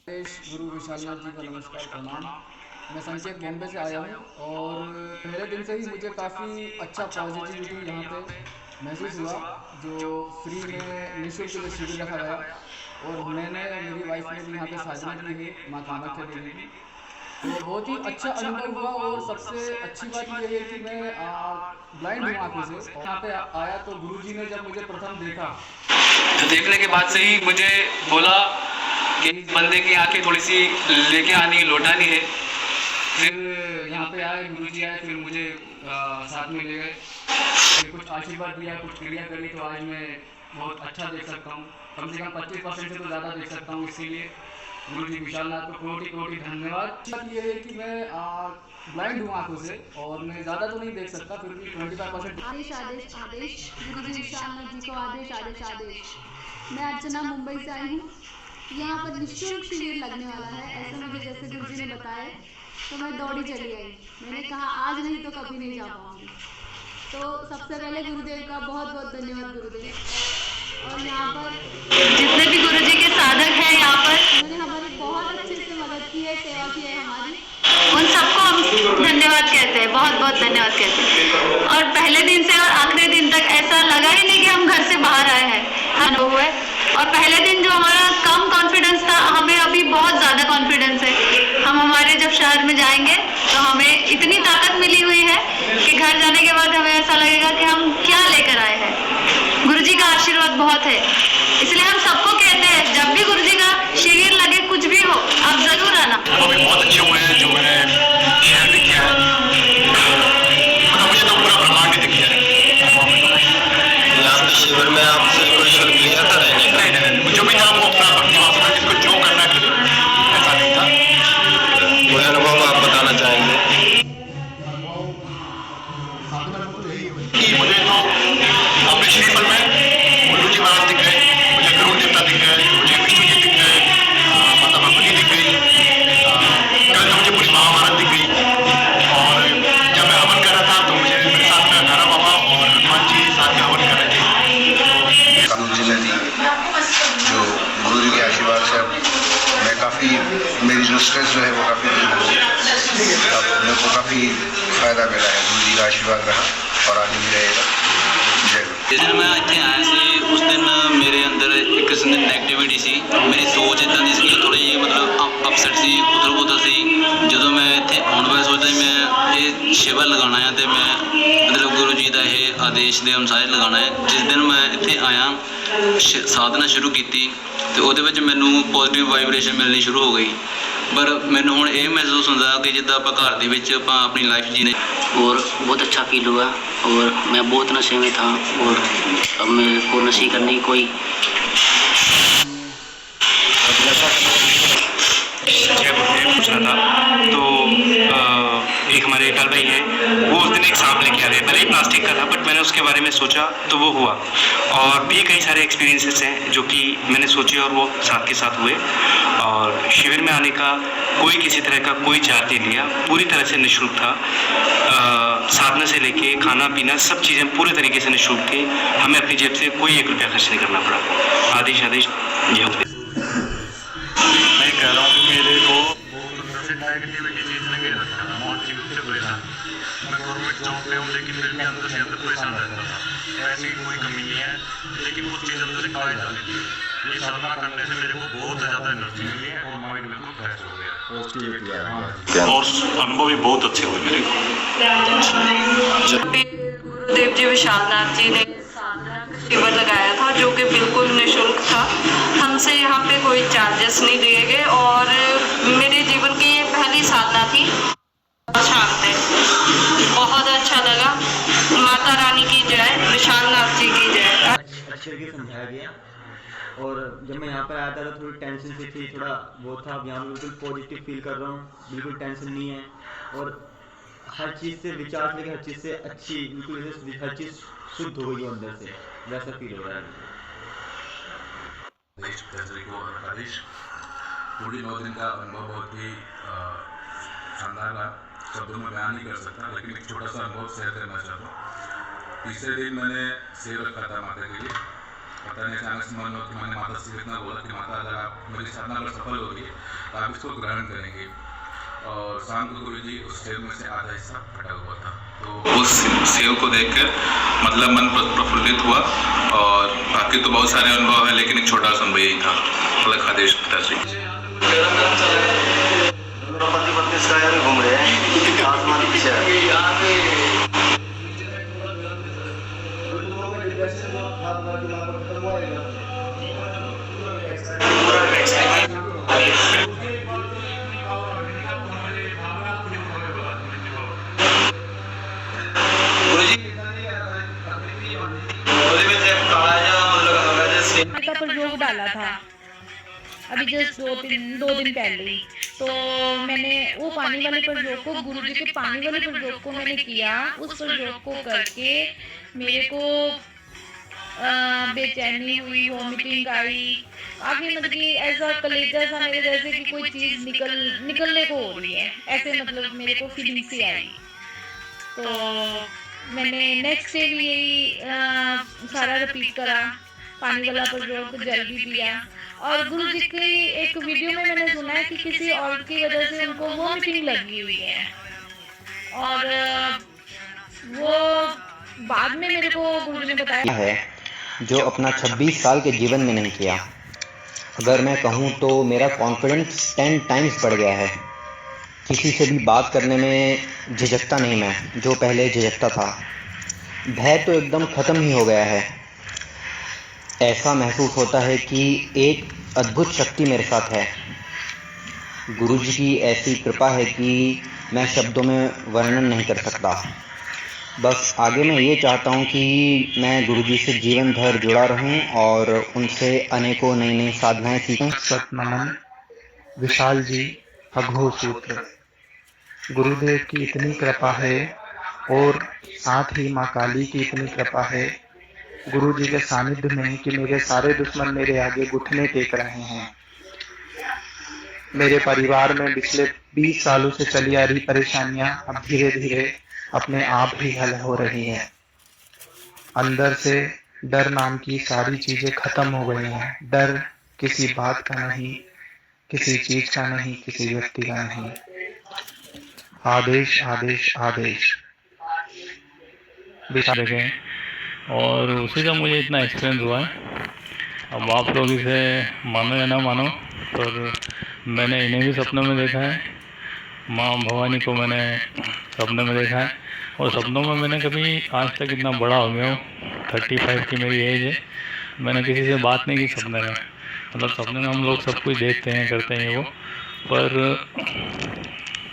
गुरु विशालनाथ जी का नमस्कार प्रणाम। मैं संकेत बॉम्बे से आया हूँ और पहले दिन से ही मुझे काफ़ी अच्छा पॉजिटिविटी यहाँ पे महसूस हुआ। जो फ्री में निःशुल्क जो शिविर रखा गया और मैंने मेरी वाइफ ने भी यहाँ पे साधना की है माँ कामाख्या देवी की, तो बहुत ही अच्छा अनुभव हुआ। और सबसे अच्छी बात यह है कि मैं ब्लाइंड हूँ आँखों से, और यहाँ पे आया तो गुरु जी ने जब मुझे प्रथम देखा तो देखने के बाद से ही मुझे बोला कि बंदे की आंखें थोड़ी सी लेके आनी लौटानी है। फिर यहाँ पे आए गुरु जी आए, फिर मुझे साथ में ले गए, फिर कुछ आशीर्वाद दिया, कुछ क्रिया करी, तो आज मैं बहुत अच्छा देख सकता हूँ। कम से कम 25% से तो ज़्यादा देख सकता हूँ। इसीलिए गुरु जी विशालनाथ को कोटि कोटि धन्यवाद। बात ये है कि मैं ब्लाइंड हूँ आंखों से और मैं ज़्यादा तो नहीं देख सकता, फिर भी 25%। आदेश आदेश आदेश गुरु जी विशालनाथ जी को आदेश आदेश आदेश। मैं अर्चना मुंबई से आई हूँ। यहाँ पर निःशुल्क शिविर लगने वाला है, ऐसे मुझे जैसे गुरु जी ने बताया तो मैं दौड़ी चली आई। मैंने कहा आज नहीं तो कभी नहीं जा पाऊंगी। तो सबसे पहले गुरुदेव का बहुत बहुत धन्यवाद गुरुदेव। और यहाँ पर जितने भी गुरु जी के साधक हैं यहाँ पर, उन्होंने हमारी बहुत अच्छे से मदद की है, सेवा की है हमारी, उन सबको हम धन्यवाद कहते हैं, बहुत बहुत धन्यवाद कहते हैं। और पहले दिन से और आखिरी दिन तक ऐसा लगा ही नहीं कि हम घर से बाहर आए हैं, अनुभव है। और पहले दिन जो हमारा कम कॉन्फिडेंस था, हमें अभी बहुत ज़्यादा कॉन्फिडेंस है। हम हमारे जब शहर में जाएंगे तो हमें इतनी ताकत मिली हुई है कि घर जाने के बाद हमें ऐसा लगेगा कि हम क्या लेकर आए हैं। गुरुजी का आशीर्वाद बहुत है, इसलिए हम सबको कहते हैं जब भी गुरुजी का शिविर लगे, कुछ भी हो, आप जरूर आना। वो भी बहुत अच्छे हुए हैं जो मैंने शेयर भी किया है। मतलब मुझे तो पूरा ब्रह्मांड ही दिख गया है। यहाँ पे शिविर में आपसे कोई शुल्क लिया था रहने का? नहीं, जो भी था वो अपना भक्ति भाव था, जिसको जो करना है ऐसा नहीं था। कोई अनुभव आप बताना चाहेंगे? कि मुझे तो अपने शरीर में गुरु जी महाराज दिख गए, मुझे गुरु देवता दिख गए, मुझे विष्णु जी दिख गए, माता भगवती दिख गई, कल मुझे पूरी महाभारत दिख गई। और जब मैं हवन कर रहा था तो मुझे मेरे साथ में नारा बाबा और हनुमान जी साथ में हवन कर रहे थे। गुरु जी ने दी, जो गुरु जी के आशीर्वाद से मैं काफ़ी, मेरी जो स्ट्रेस जो है वो काफ़ी दूर हो गई। अब मेरे को काफ़ी फ़ायदा मिला है, गुरु जी का आशीर्वाद रहा और आगे भी रहेगा। जय गुरु। जिस दिन मैं ਇੱਥੇ ਆਇਆ ਸੀ ਉਸ ਦਿਨ ਮੇਰੇ ਅੰਦਰ ਇੱਕ ਕਿਸਮ ਦੀ ਨੈਗੇਟਿਵਿਟੀ ਸੀ। ਮੇਰੀ ਸੋਚ ਇੱਦਾਂ ਦੀ ਸੀ, ਥੋੜ੍ਹੀ ਜਿਹੀ ਮਤਲਬ ਅਪਸੈਟ ਸੀ, ਉਧਰ ਸੀ। ਜਦੋਂ ਮੈਂ ਇੱਥੇ ਆਉਣ ਬਾਰੇ ਸੋਚਦਾ ਮੈਂ ਇਹ ਸ਼ਿਵਰ ਲਗਾਉਣਾ ਹੈ ਅਤੇ ਮੈਂ ਮਤਲਬ ਗੁਰੂ ਜੀ ਦਾ ਇਹ ਆਦੇਸ਼ ਦੇ ਅਨੁਸਾਰ ਲਗਾਉਣਾ ਹੈ। ਜਿਸ ਦਿਨ ਮੈਂ ਇੱਥੇ ਆਇਆ ਸਾਧਨਾ ਸ਼ੁਰੂ ਕੀਤੀ ਅਤੇ ਉਹਦੇ ਵਿੱਚ ਮੈਨੂੰ ਪੋਜ਼ੀਟਿਵ ਵਾਈਬ੍ਰੇਸ਼ਨ ਮਿਲਣੀ ਸ਼ੁਰੂ ਹੋ ਗਈ। पर मैंने हूँ ये महसूस होता कि जिदा आप घर के अपनी लाइफ जीने, और बहुत अच्छा फील हुआ। और मैं बहुत नशे में था और अब मेरे को नशे करने की कोई पूछना था। तो एक हमारे लाल भाई हैं, वो उस दिन एक सांप लेके आ रहे हैं, भले ही प्लास्टिक का था बट मैंने उसके बारे में सोचा तो वो हुआ। और भी कई सारे एक्सपीरियंसेस हैं जो कि मैंने सोचे और वो साथ के साथ हुए। और शिविर में आने का कोई किसी तरह का कोई चार्ज नहीं लिया, पूरी तरह से निःशुल्क था। साधना से लेके खाना पीना सब चीज़ें पूरे तरीके से निःशुल्क थी। हमें अपनी जेब से कोई 1 रुपया खर्च नहीं करना पड़ा। आदेश आदेश ये हो। मैं कह रहा हूँ कि मेरे को बहुत नेगेटिविटी चीज़ लगे रहता था, मानसिक रूप से परेशान। मैं गवर्नमेंट जॉब पे हूँ लेकिन फिर भी अंदर से अंदर परेशान रहता था। ऐसी कोई कमी नहीं है, लेकिन कुछ चीज़ अंदर से खाई जा रही थी। ये साधना करने से मेरे को बहुत ज़्यादा एनर्जी मिली है और माइंड बिल्कुल फ्रेश हो गया। और अनुभव भी बहुत अच्छे हुए मेरे को। गुरुदेव जी विशालनाथ जी ने साधना शिविर लगाया था जो कि बिल्कुल निःशुल्क था। हमसे यहाँ पे कोई चार्जेस नहीं दिए गए और मेरे जीवन की ये पहली साधना थी। शांत है, बहुत अच्छा लगा। माता रानी की जय, विशालनाथ जी की जय। अच्छे तरीके से समझाया गया। और जब मैं यहाँ पर आया था तो थोड़ी टेंशन सी थी, थोड़ा वो था। अब यहाँ पर बिल्कुल पॉजिटिव फील कर रहा हूँ, बिल्कुल टेंशन नहीं है। और हर चीज़ से विचार से लेकर हर चीज़ से अच्छी, बिल्कुल हर चीज़ शुद्ध हो गई है अंदर से, वैसा फील हो रहा है। पूरी 9 दिन का अनुभव बहुत ही शानदार रहा, शब्दों में बयान नहीं कर सकता, लेकिन एक छोटा सा अनुभव शेयर करना चाहता हूँ। तीसरे दिन मैंने सेव रखा था माता के लिए पता नहीं अचानक से मन हुआ कि मैंने माता से इतना बोला कि माता अगर आप मेरी साधना पर सफल होगी तो आप इसको ग्रहण करेंगे। और शाम को गुरु जी उस सेव में से आधा हिस्सा फटा हुआ था, तो उस सेव को देखकर मतलब मन प्रफुल्लित हुआ। और बाकी तो बहुत सारे अनुभव है, लेकिन एक छोटा सा अनुभव यही था। अलग आदेश पिताजी पति पत्नी स्काई में घूम रहे हैं, आसमान पीछे है। का प्रयोग डाला था अभी जस्ट दो दिन पहले ही, तो मैंने वो पानी वाले प्रयोग को, गुरुजी के पानी वाले प्रयोग को मैंने किया। उस प्रयोग को करके मेरे को बेचैनी हुई, वॉमिटिंग आई, काफ़ी मतलब कि ऐसा कलेजा सा मेरे जैसे कि कोई चीज़ निकलने को हो रही है, ऐसे मतलब मेरे को फीलिंग सी आई। तो मैंने नेक्स्ट डे भी यही सारा रिपीट करा, पानी वाला प्रयोग, जल भी पिया। और गुरु जी की एक वीडियो में मैंने सुना है कि किसी औरत की वजह से उनको वॉमिटिंग लगी हुई है, और वो बाद में मेरे को गुरु जी ने बताया है जो अपना 26 साल के जीवन में नहीं किया। अगर मैं कहूँ तो मेरा कॉन्फिडेंस 10 टाइम्स बढ़ गया है। किसी से भी बात करने में झिझकता नहीं मैं, जो पहले झिझकता था। भय तो एकदम ख़त्म ही हो गया है। ऐसा महसूस होता है कि एक अद्भुत शक्ति मेरे साथ है। गुरुजी की ऐसी कृपा है कि मैं शब्दों में वर्णन नहीं कर सकता। बस आगे मैं ये चाहता हूँ कि मैं गुरुजी से जीवन भर जुड़ा रहूँ और उनसे अनेकों नई नई साधनाएं सीखूं। सतनमन विशाल जी, अघो सूत्र। गुरुदेव की इतनी कृपा है और साथ ही माँ काली की इतनी कृपा है गुरु जी के सानिध्य में कि मेरे सारे दुश्मन मेरे आगे घुटने टेक रहे हैं। मेरे परिवार में पिछले 20 सालों से चली आ रही परेशानियां अब धीरे धीरे अपने आप ही हल हो रही हैं। अंदर से डर नाम की सारी चीजें खत्म हो गई हैं। डर किसी बात का नहीं, किसी चीज का नहीं, किसी व्यक्ति का नहीं। आदेश आदेश आदेश देखें, और उसी का मुझे इतना एक्सपीरियंस हुआ है। अब आप लोग इसे मानो या ना मानो, पर मैंने इन्हें भी सपनों में देखा है। माँ भवानी को मैंने सपनों में देखा है, और सपनों में मैंने कभी आज तक इतना बड़ा हो गया हूँ, 35 की मेरी एज है, मैंने किसी से बात नहीं की सपने में। मतलब सपने में हम लोग सब कुछ देखते हैं, करते हैं वो, पर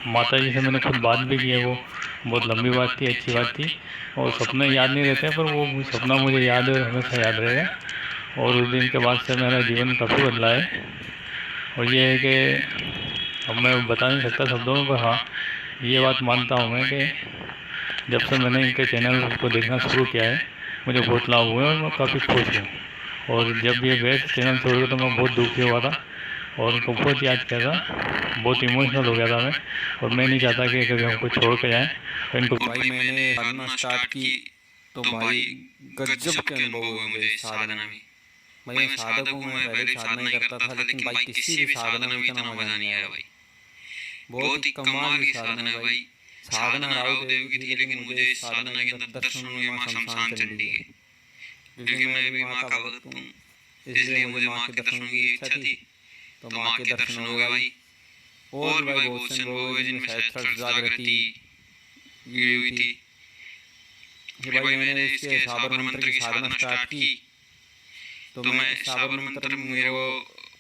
माता जी से मैंने खुद बात भी की है। वो बहुत लंबी बात थी, अच्छी बात थी, और सपने याद नहीं रहते, पर वो सपना मुझे याद है और हमेशा याद रहेगा। और उस दिन के बाद से मेरा जीवन काफ़ी बदला है। और ये है कि अब मैं बता नहीं सकता शब्दों में, पर हाँ ये बात मानता हूँ मैं कि जब से मैंने इनके चैनल को देखना शुरू किया है मुझे बहुत लाभ हुआ है और मैं काफ़ी खुश हूँ। और जब ये गए चैनल छोड़ के तो मैं बहुत दुखी हुआ था और उनको बहुत याद किया था, बहुत इमोशनल हो गया था मैं, और मैं नहीं चाहता कि कभी हमको छोड़ के जाएँ। तो इनको भाई मैंने साधना स्टार्ट की तो भाई गजब के अनुभव हुए मुझे साधना में। भाई मैं साधक हूँ, मैं पहले साधना ही करता था, लेकिन भाई किसी भी साधना में इतना मजा नहीं आया भाई। बहुत ही कमाल की साधना है भाई। साधना राव देव की थी, लेकिन मुझे इस साधना के अंदर दर्शन हुए माँ शमशान चंडी के, क्योंकि मैं भी माँ का भक्त हूँ, इसलिए मुझे माँ के दर्शन की इच्छा थी, तो माँ के दर्शन हो गए भाई। और भी भाई बहुत से अनुभव हुए जिनमें शायद थर्ड जागृति वीडियो हुई थी। फिर भाई मैंने इसके साबर मंत्र की साधना स्टार्ट की, तो मैं साबर मंत्र मेरे को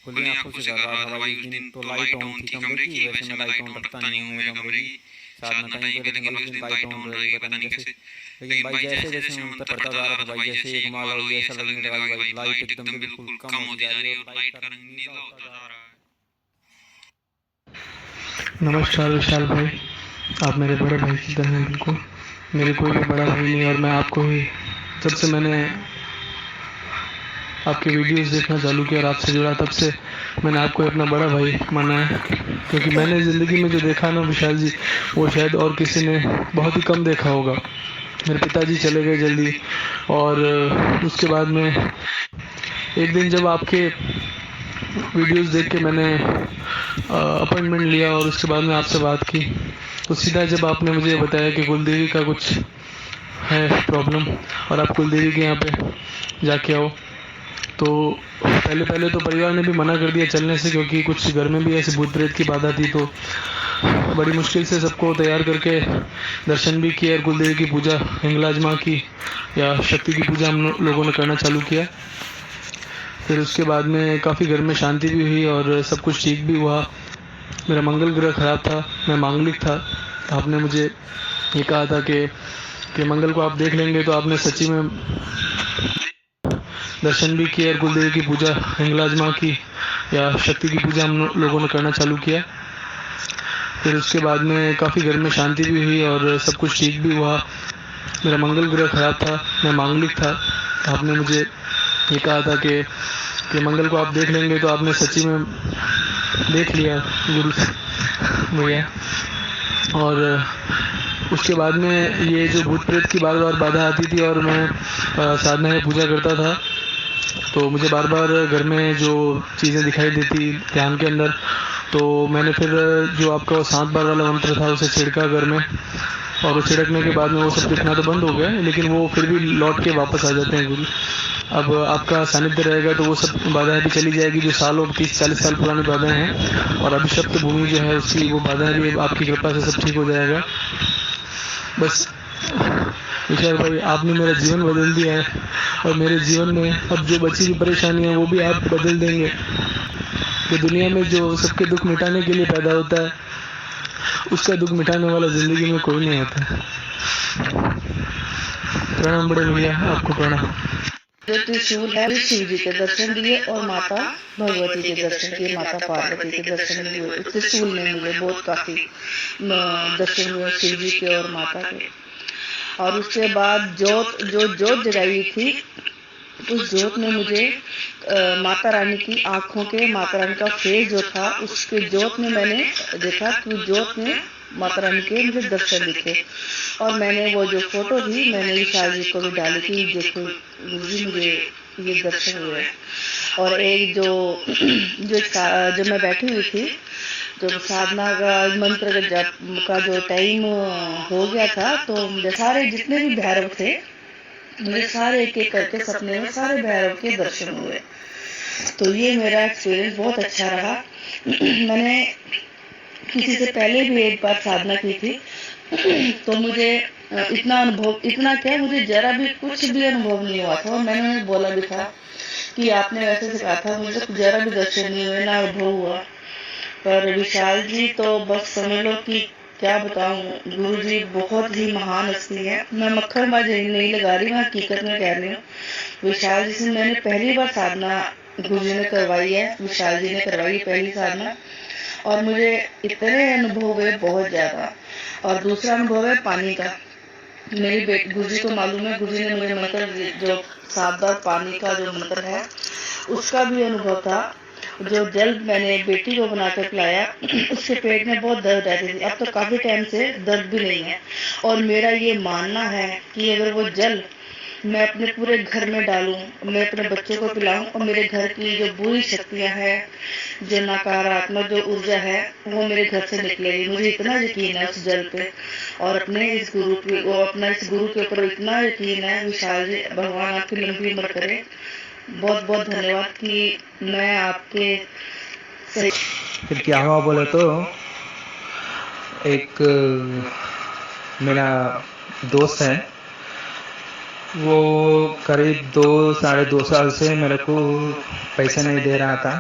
खुली आंखों से कर रहा था भाई। उस दिन तो लाइट ऑन थी कमरे की, वैसे मैं लाइट ऑन रखता नहीं हूँ मेरे कमरे की साधना टाइम पे, लेकिन भाई उस दिन लाइट ऑन रही, पता नहीं कैसे। लेकिन भाई जैसे जैसे मैं मंत्र पढ़ता जा रहा था भाई, जैसे एक माला हुई ऐसा लगने लगा भाई लाइट एकदम बिल्कुल कम हो जा रही है और लाइट का रंग नीला होता जा रहा है। नमस्कार विशाल भाई, आप मेरे बड़े भाई की तरह हैं बिल्कुल। मेरे कोई भी बड़ा भाई नहीं, और मैं आपको ही जब से मैंने आपके वीडियोस देखना चालू किया और आपसे जुड़ा, तब से मैंने आपको अपना बड़ा भाई माना है। क्योंकि मैंने ज़िंदगी में जो देखा ना विशाल जी, वो शायद और किसी ने बहुत ही कम देखा होगा। मेरे पिताजी चले गए जल्दी, और उसके बाद में एक दिन जब आपके वीडियोस देख के मैंने अपॉइंटमेंट लिया और उसके बाद में आपसे बात की, तो सीधा जब आपने मुझे बताया कि कुलदेवी का कुछ है प्रॉब्लम और आप कुलदेवी के यहाँ पे जाके आओ, तो पहले तो परिवार ने भी मना कर दिया चलने से, क्योंकि कुछ घर में भी ऐसे भूत प्रेत की बाधा थी। तो बड़ी मुश्किल से सबको तैयार करके दर्शन भी किया और कुलदेवी की पूजा, हिंगलाज माँ की या शक्ति की पूजा हम लोगों ने करना चालू किया। फिर उसके बाद में काफ़ी घर में शांति भी हुई और सब कुछ ठीक भी हुआ। मेरा मंगल ग्रह ख़राब था, मैं मांगलिक था, तो आपने मुझे ये कहा था कि मंगल को आप देख लेंगे। तो आपने सच्ची में दर्शन भी किया और कुलदेवी की पूजा, हिंगलाज माँ की या शक्ति की पूजा हम लोगों ने करना चालू किया। फिर उसके बाद में काफ़ी घर में शांति भी हुई और सब कुछ ठीक भी हुआ। मेरा मंगल ग्रह ख़राब था, मैं मांगलिक था, तो आपने मुझे ये कहा था कि मंगल को आप देख लेंगे। तो आपने सच्ची में देख लिया गुरु भैया। और उसके बाद में ये जो भूत प्रेत की बार बार बाधा आती थी और मैं साधना में पूजा करता था, तो मुझे बार बार घर में जो चीज़ें दिखाई देती ध्यान के अंदर, तो मैंने फिर जो आपका वो 7 बार वाला मंत्र था उसे छिड़का घर में, और उस छिड़कने के बाद में वो सब दिखना तो बंद हो गया, लेकिन वो फिर भी लौट के वापस आ जाते हैं गुरु। अब आपका सानिध्य रहेगा तो वो सब बाधाएं भी चली जाएगी, जो सालों 30-40 साल पुरानी बाधाएं हैं, और अभिशप्त भूमि जो है उसकी वो बाधाएं भी आपकी कृपा से सब ठीक हो जाएगा। बस विशाल भाई, आपने मेरा जीवन बदल दिया है, और मेरे जीवन में अब जो बची हुई परेशानी है वो भी आप बदल देंगे। कि दुनिया में जो सबके दुख मिटाने के लिए पैदा होता है, उसका दुख मिटाने वाला जिंदगी में कोई नहीं होता। प्रणाम बड़े भैया, आपको प्रणाम। जो त्रिशूल है वो शिव जी के दर्शन दिए और माता भगवती के दर्शन किए, माता पार्वती के दर्शन भी हुए। त्रिशूल में मुझे बहुत काफी दर्शन हुए शिव जी के और माता के। और उसके बाद जोत जगाई हुई थी, उस जोत में मुझे माता रानी की आंखों के, माता रानी का फेस जो था उसके जोत में मैंने देखा कि जोत में माता रानी के मुझे दर्शन दिखे। और मैंने वो जो फोटो थी मैंने विशाल जी को भी डाली थी, देखो गुरुजी मुझे ये दर्शन हुए। और एक जो मैं बैठी हुई थी, जब साधना का मंत्र का जो टाइम हो गया था, तो मुझे सारे जितने भी भैरव थे, मुझे सारे एक एक करके सपने में सारे भैरव के दर्शन हुए। तो ये मेरा एक्सपीरियंस बहुत अच्छा रहा। मैंने किसी से पहले भी एक बार साधना की थी, तो मुझे इतना क्या, मुझे जरा भी कुछ भी अनुभव नहीं हुआ था। और मैंने उन्हें बोला भी था कि आपने वैसे सिखाया था, मुझे जरा भी दर्शन नहीं हुए, ना अनुभव हुआ। पर विशाल जी तो बस समझ लो कि क्या बताऊं, गुरु जी बहुत ही महान हस्ती है। मैं मक्खरबाजी नहीं लगा रही, मैं हकीकत में कह रही हूँ। विशाल जी से मैंने पहली बार साधना गुरु जी ने करवाई है, विशाल जी ने करवाई पहली साधना, और मुझे इतने अनुभव हुए बहुत ज्यादा। और दूसरा अनुभव है पानी का। मेरी बेटी, गुरु जी को मालूम है, गुरु जी ने मुझे मंत्र जो 7 बार पानी का जो मंत्र है उसका भी अनुभव था। जो जल मैंने बेटी को बना कर पिलाया, उसके पेट में बहुत दर्द रहती थी, अब तो काफी टाइम से दर्द भी नहीं है। और मेरा ये मानना है कि अगर वो जल मैं अपने पूरे घर में डालूं, मैं अपने बच्चों को पिलाऊं, और मेरे घर की जो बुरी शक्तियां हैं, जो नकारात्मक जो ऊर्जा है, वो मेरे घर से निकलेगी। मुझे इतना यकीन है उस जल पे, और अपने इस गुरु के ऊपर इतना यकीन है। विशाल जी, भगवान आपकी लंबी उम्र करे। बहुत बहुत धन्यवाद कि मैं आपके फिर क्या हुआ बोले तो, एक मेरा दोस्त है, वो करीब 2-2.5 साल से मेरे को पैसे नहीं दे रहा था।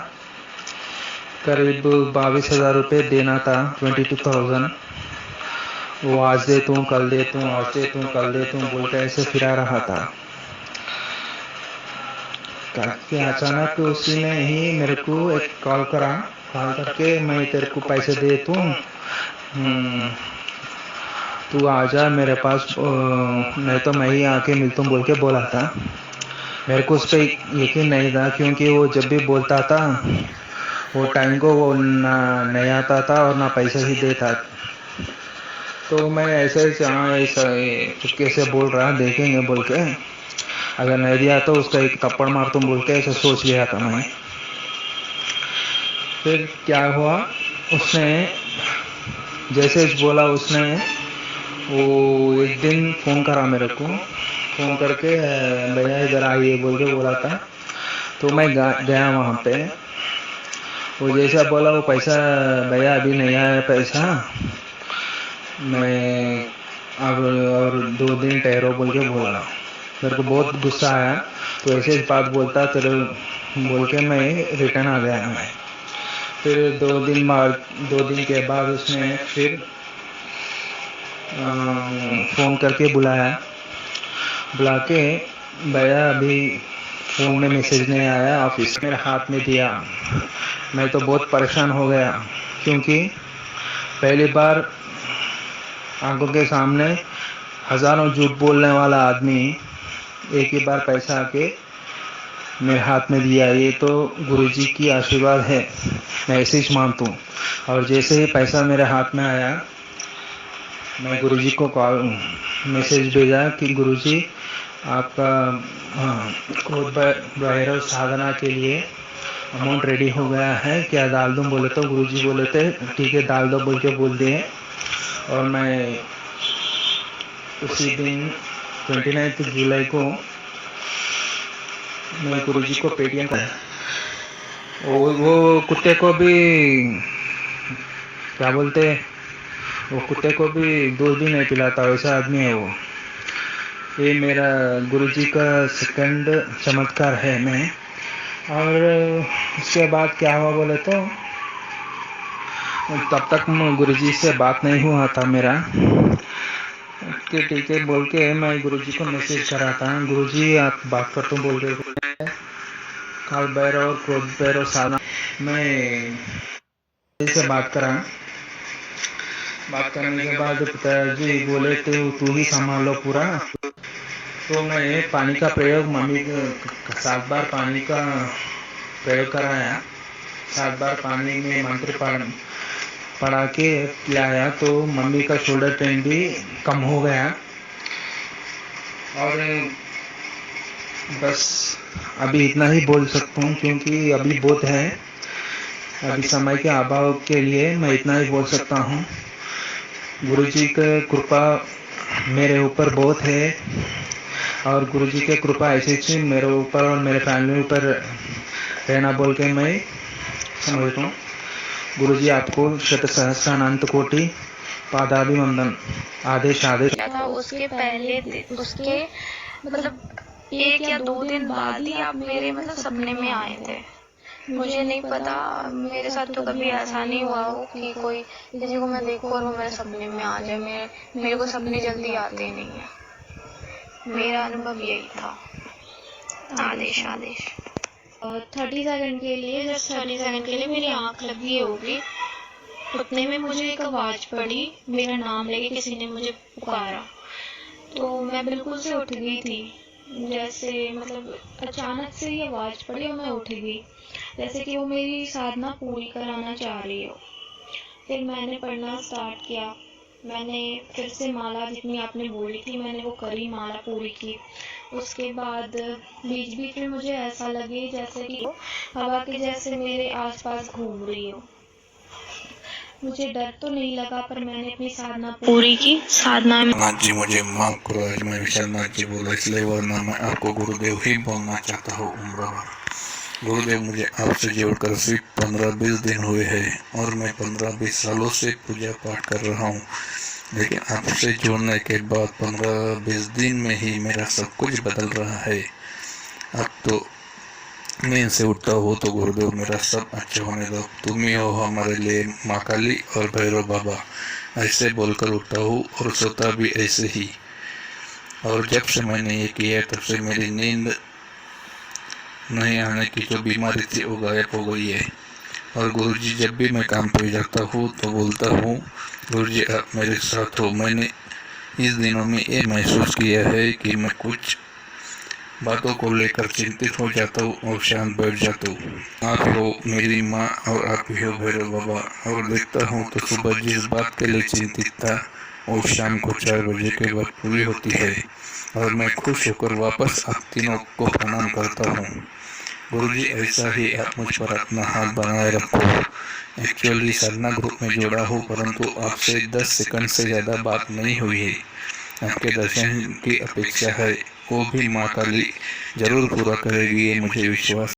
करीब 22,000 रुपये देना था, 22,000। वो आज दे तू, कल दे तू, आज दे तू, कल दे तू बोलते ऐसे फिरा रहा था। कि अचानक उसी ने ही मेरे को एक कॉल करके मैं तेरे को पैसे दे तू आ जा मेरे पास, नहीं तो मैं ही आके मिलता हूँ बोल के बोला था। मेरे को उस पर यकीन नहीं था, क्योंकि वो जब भी बोलता था वो टाइम को वो ना नहीं आता था और ना पैसे ही देता। तो मैं ऐसे ही चुपके से बोल रहा देखेंगे बोल के, अगर नहीं दिया तो उसका एक थप्पड़ मार तुम बोल के ऐसे सोच लिया था मैं। फिर क्या हुआ, उसने जैसे बोला उसने वो एक दिन फ़ोन करा मेरे को, फ़ोन करके भैया इधर आइए बोल के बोला था। तो मैं गया वहाँ पे। वो जैसा बोला वो पैसा भैया अभी नहीं आया पैसा, मैं अब और 2 दिन ठहरो बोल के बोला। मेरे को बहुत गुस्सा आया, तो ऐसे बात बोलता तेरे बोल के मैं रिटर्न आ गया मैं। फिर 2 दिन के बाद उसने फिर फ़ोन करके बुला के भैया अभी फ़ोन में मैसेज नहीं आया, ऑफिस मेरे हाथ में दिया। मैं तो बहुत परेशान हो गया, क्योंकि पहली बार आंखों के सामने हज़ारों झूठ बोलने वाला आदमी एक ही बार पैसा आके मेरे हाथ में दिया। ये तो गुरुजी की आशीर्वाद है, मैं ऐसे ही मानता हूँ। और जैसे ही पैसा मेरे हाथ में आया, मैं गुरुजी को मैसेज भेजा कि गुरुजी आपका क्रोध भैरव साधना के लिए अमाउंट रेडी हो गया है, क्या डाल दूँ बोले। तो गुरुजी बोले थे ठीक है डाल दो बोल के बोल दिए। और मैं उसी दिन 29 जुलाई को मैं गुरुजी को पेटीएम कर, वो कुत्ते को भी क्या बोलते, वो कुत्ते को भी दूध भी नहीं पिलाता, वैसा आदमी है वो। ये मेरा गुरुजी का सेकंड चमत्कार है मैं। और उसके बाद क्या हुआ बोले तो तब तक गुरुजी से बात नहीं हुआ था मेरा कि ठीक है बोल के मैं गुरुजी को मैसेज करा था, गुरुजी आप बात करते बोल रहे काल भैरव और क्रोध भैरव साधना। मैं से बात करने के बाद पिताजी बोले तू ही संभाल लो पूरा। तो मैं पानी का प्रयोग मम्मी 7 बार पानी का प्रयोग कराया, 7 बार पानी में मंत्र पढ़ा के पिलाया, तो मम्मी का शोल्डर पेन भी कम हो गया। और बस अभी इतना ही बोल सकता हूँ, क्योंकि अभी बहुत है, अभी समय के अभाव के लिए मैं इतना ही बोल सकता हूँ। गुरुजी की कृपा मेरे ऊपर बहुत है, और गुरुजी की कृपा ऐसे मेरे ऊपर और मेरे फैमिली ऊपर रहना बोल के मैं समझता हूँ। गुरुजी आपको शत सहस्रानंत कोटि पादाभिवंदन। आदेश उसके पहले उसके मतलब 1 या 2 दिन बाद ही आप मेरे मतलब सपने में आए थे। मुझे नहीं पता, मेरे साथ तो कभी ऐसा नहीं हुआ हो कि कोई किसी को मैं देखूं और वो मेरे सपने में आ जाए। मेरे को सपने जल्दी आते नहीं है, मेरा अनुभव यही था। आदेश 30 सेकंड के लिए, जब 30 सेकंड के लिए मेरी आँख लगी होगी, उतने में मुझे एक आवाज़ पड़ी, मेरा नाम लेके किसी ने मुझे पुकारा। तो मैं बिल्कुल से उठ गई थी, जैसे मतलब अचानक से ही आवाज़ पड़ी और मैं उठ गई, जैसे कि वो मेरी साधना पूरी कराना चाह रही हो। फिर मैंने पढ़ना स्टार्ट किया, मैंने फिर से माला जितनी आपने बोली थी मैंने वो करी, माला पूरी की। उसके बाद बीच बीच में मुझे ऐसा लगे जैसे कि हवा के जैसे मेरे आसपास घूम रही हो। मुझे डर तो नहीं लगा, पर मैंने अपनी साधना पूरी की। साधना में नाथ जी मुझे माफ करो, आज मैं विशाल नाथ जी बोला इसलिए, वरना मैं आपको गुरुदेव ही बोलना चाहता हूँ उम्र भर। गुरुदेव मुझे आपसे जोड़कर सिर्फ 15-20 दिन हुए हैं, और मैं 15-20 सालों से पूजा पाठ कर रहा हूँ, लेकिन आपसे जुड़ने के बाद 15-20 दिन में ही मेरा सब कुछ बदल रहा है। अब तो नींद से उठता हो तो गुरुदेव मेरा सब अच्छा होने दो, तुम ही हो हमारे लिए माँ काली और भैरव बाबा, ऐसे बोलकर उठता हूँ और सोता भी ऐसे ही। और जब से मैंने ये किया तब से मेरी नींद नहीं आने की जो बीमारी थी वो गायब हो गई है। और गुरुजी जब भी मैं काम पे जाता हूँ तो बोलता हूँ गुरुजी आप मेरे साथ हो। मैंने इस दिनों में ये महसूस किया है कि मैं कुछ बातों को लेकर चिंतित हो जाता हूँ और शांत बैठ जाता हूँ। आप हो मेरी माँ और आप ही हो भैरव बाबा। और देखता हूँ तो सुबह जिस बात के लिए चिंतित था वो शाम को 4 बजे के बाद पूरी होती है। और मैं खुश होकर वापस आप तीनों को प्रणाम करता हूँ। गुरुजी ऐसा ही आप मुझ पर अपना हाथ बनाए रखो। एक्चुअली साधना ग्रुप में जोड़ा हूँ, परंतु आपसे 10 सेकंड से ज़्यादा बात नहीं हुई है। आपके दर्शन की अपेक्षा है, वो भी माँ काली जरूर पूरा करेगी, ये मुझे विश्वास